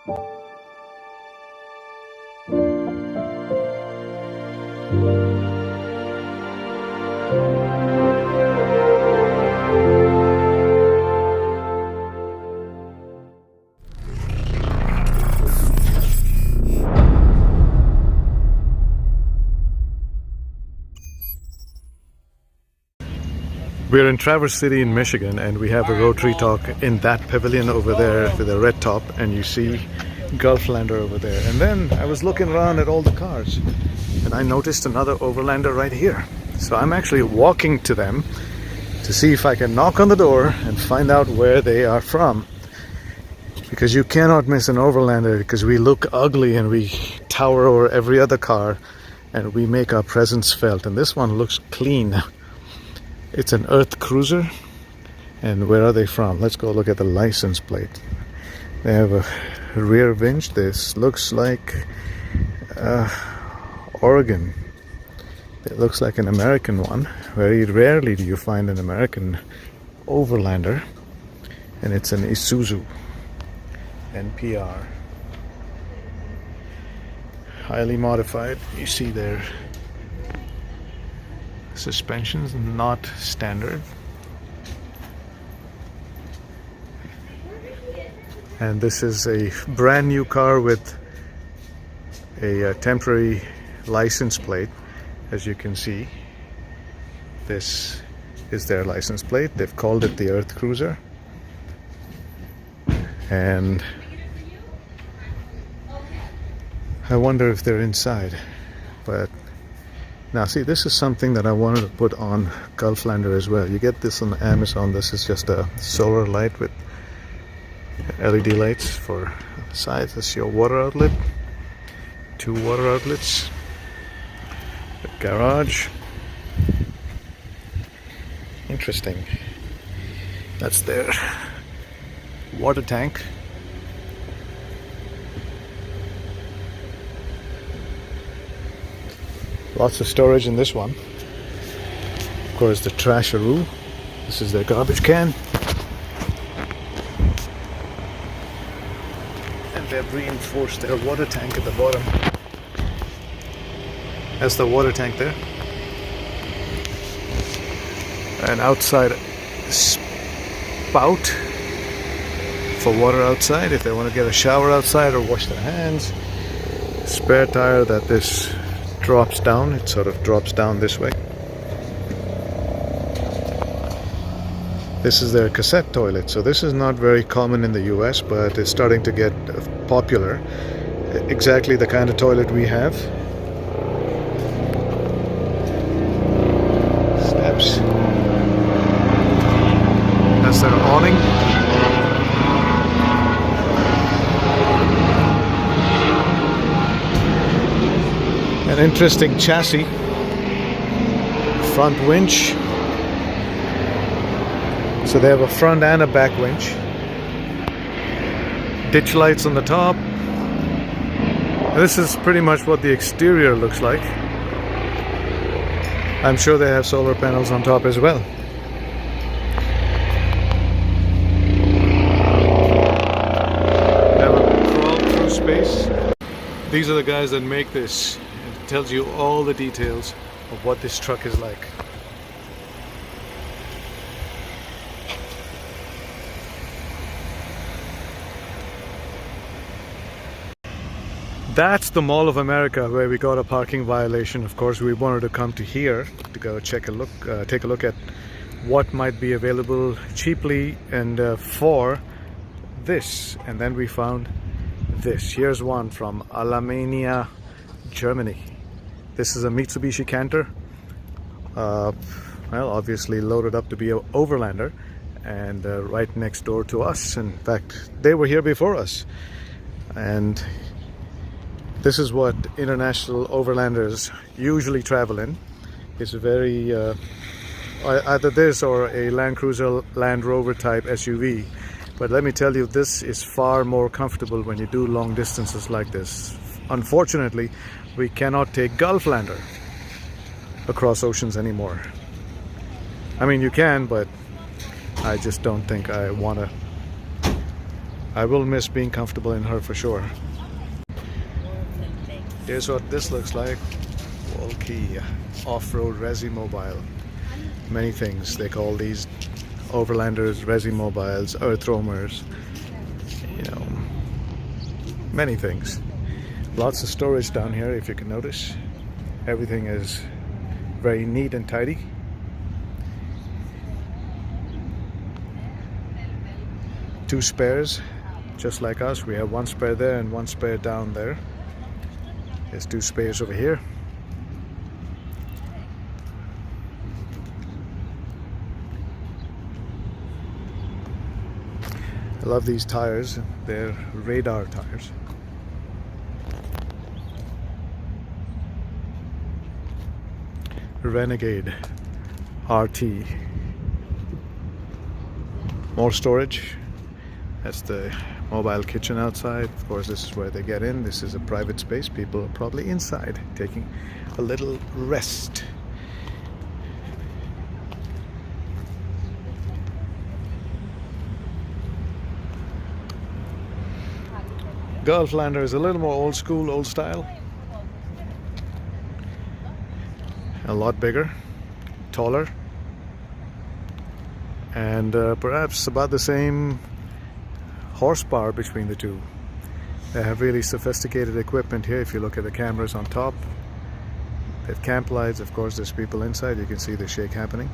We're in Traverse City in Michigan, and we have a Rotary Talk in that pavilion over there with a red top, and you see Gulflander over there. And then I was looking around at all the cars and I noticed another Overlander right here. So I'm actually walking to them to see if I can knock on the door and find out where they are from. Because you cannot miss an Overlander, because we look ugly and we tower over every other car and we make our presence felt. And this one looks clean. It's an Earth Cruiser. And where are they from? Let's go look at the license plate. They have a rear winch. This looks like Oregon. It looks like an American one. Very rarely do you find an American Overlander. And it's an Isuzu Npr. Highly modified. You see their suspensions, not standard. And this is a brand new car with a temporary license plate. As you can see, this is their license plate. They've called it the Earth Cruiser. And I wonder if they're inside. But now see, this is something that I wanted to put on Gulflander as well. You get this on Amazon. This is just a solar light with LED lights for the sides. This is your water outlet. 2 water outlets. The garage. Interesting. That's their water tank. Lots of storage in this one. Of course, the trasharoo. This is their garbage can. And they've reinforced their water tank at the bottom. That's the water tank there. An outside spout for water outside if they want to get a shower outside or wash their hands. Spare tire that this drops down. It sort of drops down this way. This is their cassette toilet. So this is not very common in the US, but it's starting to get popular. Exactly the kind of toilet we have. Steps. That's their awning. An interesting chassis. Front winch. So they have a front and a back winch. Ditch lights on the top. This is pretty much what the exterior looks like. I'm sure they have solar panels on top as well. They have a crawl-through space. These are the guys that make this. It tells you all the details of what this truck is like. That's the Mall of America, where we got a parking violation. Of course, we wanted to come to here to go take a look at what might be available cheaply and for this. And then we found this. Here's one from Alemania, Germany. This is a Mitsubishi Canter. Well, obviously loaded up to be an Overlander, and right next door to us. In fact, they were here before us. And this is what international Overlanders usually travel in. It's a very, either this or a Land Cruiser, Land Rover type SUV. But let me tell you, this is far more comfortable when you do long distances like this. Unfortunately, we cannot take Gulflander across oceans anymore. I mean, you can, but I just don't think I want to I will miss being comfortable in her for sure. Here's what this looks like. Walkie off-road resi mobile. Many things. They call these overlanders, resi mobiles, earth roamers. You know, many things. Lots of storage down here, if you can notice. Everything is very neat and tidy. Two spares, just like us. We have one spare there and one spare down there. There's two spares over here. I love these tires. They're radar tires. Renegade RT. More storage. That's the mobile kitchen outside. Of course, this is where they get in. This is a private space. People are probably inside taking a little rest. Golflander is a little more old school, old style. A lot bigger, taller, and perhaps about the same horsepower between the two. They have really sophisticated equipment here. If you look at the cameras on top, they have camp lights. Of course, there's people inside. You can see the shake happening.